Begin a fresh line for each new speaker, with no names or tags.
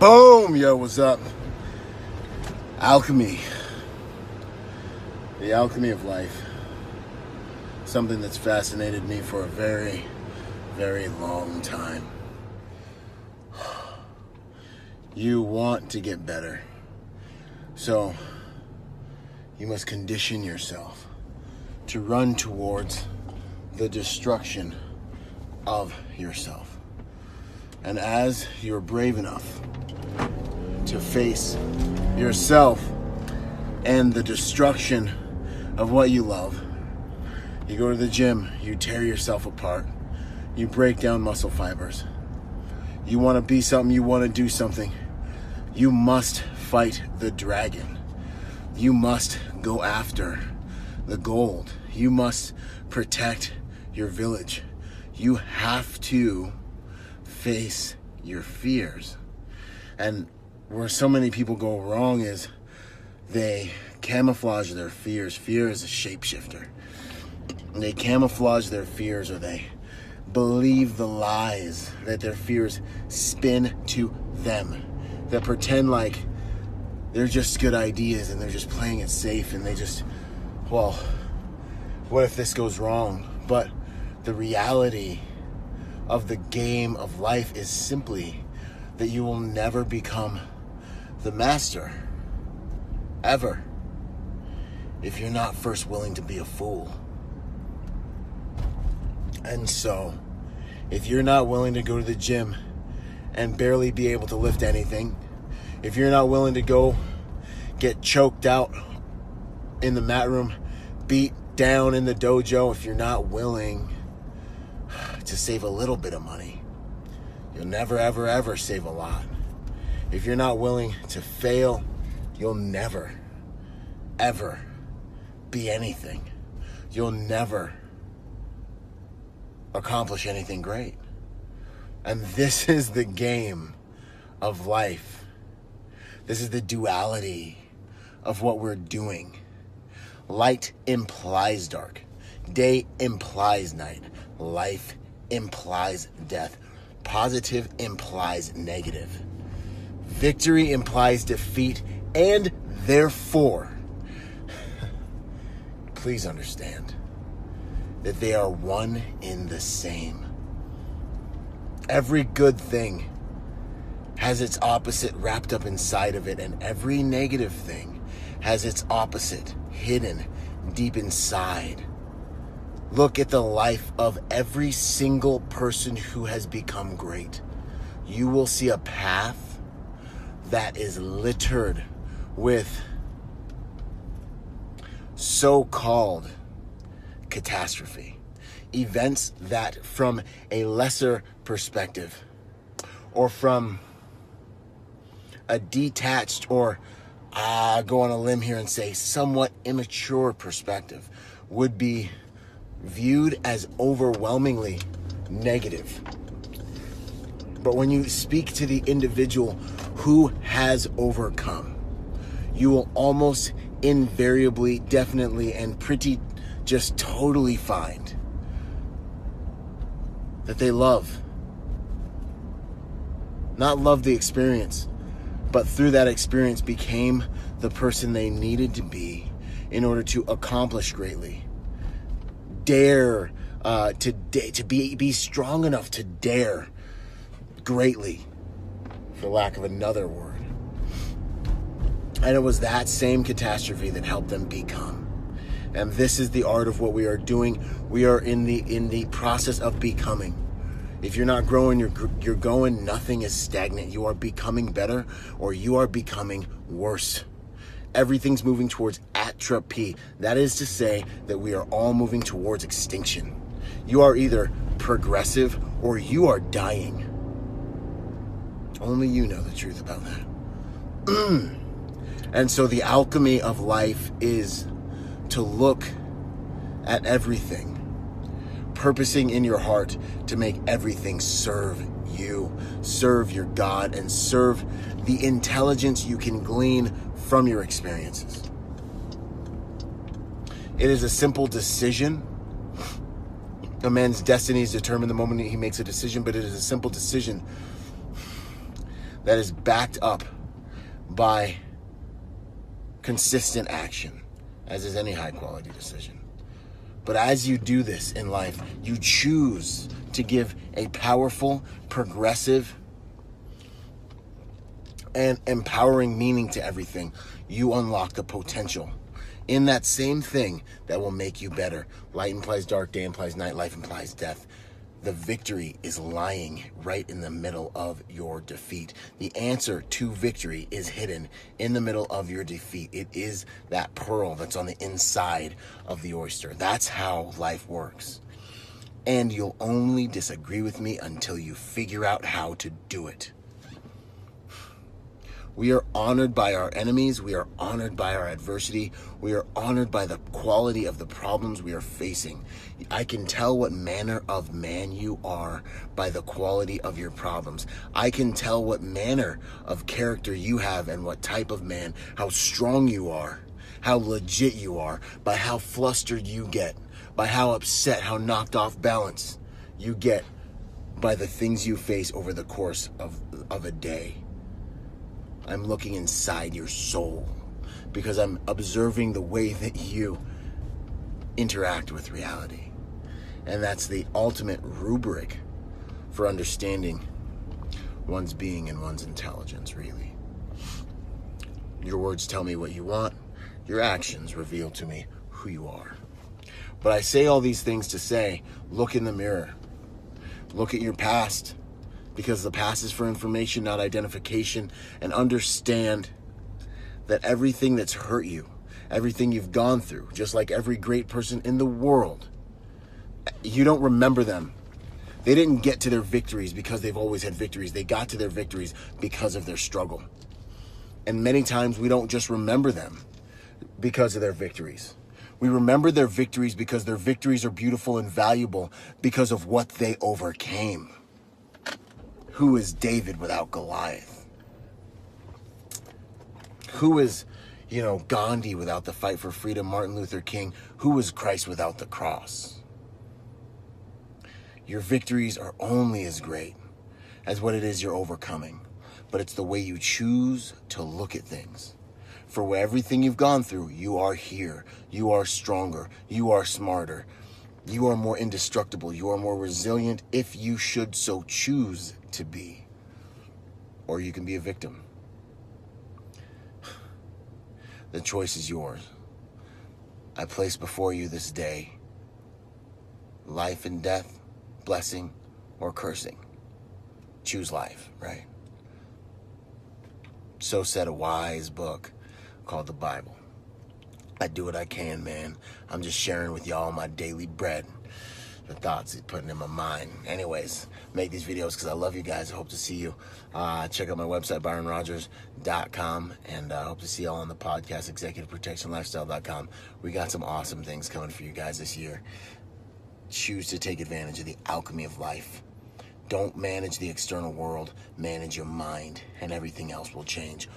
Boom! Yo, what's up? Alchemy. The alchemy of life. Something that's fascinated me for a very, very long time. You want to get better. So, you must condition yourself to run towards the destruction of yourself. And as you're brave enough to face yourself and the destruction of what you love, you go to the gym, you tear yourself apart, you break down muscle fibers. You want to be something, you want to do something. You must fight the dragon. You must go after the gold. You must protect your village. You have to face your fears. And where so many people go wrong is they camouflage their fears. Fear is a shapeshifter. They camouflage their fears, or they believe the lies that their fears spin to them, that pretend like they're just good ideas and they're just playing it safe, and they just, well, what if this goes wrong? But the reality of the game of life is simply that you will never become the master, ever, if you're not first willing to be a fool. And so, if you're not willing to go to the gym and barely be able to lift anything, if you're not willing to go get choked out in the mat room, beat down in the dojo, if you're not willing to save a little bit of money, you'll never, ever, ever save a lot. If you're not willing to fail, you'll never, ever be anything. You'll never accomplish anything great. And this is the game of life. This is the duality of what we're doing. Light implies dark. Day implies night. Life implies death. Positive implies negative. Victory implies defeat, and therefore, please understand that they are one in the same. Every good thing has its opposite wrapped up inside of it, and every negative thing has its opposite hidden deep inside. Look at the life of every single person who has become great. You will see a path that is littered with so-called catastrophe. Events that, from a lesser perspective, or from a detached, or go on a limb here and say somewhat immature perspective, would be viewed as overwhelmingly negative. But when you speak to the individual who has overcome, you will almost invariably, definitely, and pretty just totally find that they love. Not love the experience, but through that experience became the person they needed to be in order to accomplish greatly. Dare to be strong enough to dare greatly, for lack of another word. And it was that same catastrophe that helped them become. And this is the art of what we are doing. We are in the process of becoming. If you're not growing, you're going. Nothing is stagnant. You are becoming better, or you are becoming worse. Everything's moving towards atrophy. That is to say that we are all moving towards extinction. You are either progressive or you are dying. Only you know the truth about that. And so the alchemy of life is to look at everything, purposing in your heart to make everything serve you, serve your God, and serve the intelligence you can glean from your experiences. It is a simple decision. A man's destiny is determined the moment he makes a decision, but it is a simple decision that is backed up by consistent action, as is any high-quality decision. But as you do this in life, you choose to give a powerful, progressive, and empowering meaning to everything. You unlock the potential in that same thing that will make you better. Light implies dark, day implies night, life implies death. The victory is lying right in the middle of your defeat. The answer to victory is hidden in the middle of your defeat. It is that pearl that's on the inside of the oyster. That's how life works. And you'll only disagree with me until you figure out how to do it. We are honored by our enemies. We are honored by our adversity. We are honored by the quality of the problems we are facing. I can tell what manner of man you are by the quality of your problems. I can tell what manner of character you have and what type of man, how strong you are, how legit you are, by how flustered you get, by how upset, how knocked off balance you get by the things you face over the course of a day. I'm looking inside your soul because I'm observing the way that you interact with reality. And that's the ultimate rubric for understanding one's being and one's intelligence, really. Your words tell me what you want. Your actions reveal to me who you are. But I say all these things to say, look in the mirror. Look at your past, because the past is for information, not identification, and understand that everything that's hurt you, everything you've gone through, just like every great person in the world, you don't remember them. They didn't get to their victories because they've always had victories. They got to their victories because of their struggle. And many times we don't just remember them because of their victories. We remember their victories because their victories are beautiful and valuable because of what they overcame. Who is David without Goliath? Who is, Gandhi without the fight for freedom? Martin Luther King? Who is Christ without the cross? Your victories are only as great as what it is you're overcoming, but it's the way you choose to look at things. For everything you've gone through, you are here. You are stronger. You are smarter. You are more indestructible. You are more resilient if you should so choose to be. Or you can be a victim. The choice is yours. I place before you this day life and death, blessing or cursing. Choose life, right? So said a wise book called the Bible. I do what I can, man. I'm just sharing with y'all my daily bread, the thoughts he's putting in my mind. Anyways, make these videos because I love you guys. I hope to see you. Check out my website, ByronRogers.com, and I hope to see y'all on the podcast, ExecutiveProtectionLifestyle.com. We got some awesome things coming for you guys this year. Choose to take advantage of the alchemy of life. Don't manage the external world. Manage your mind, and everything else will change.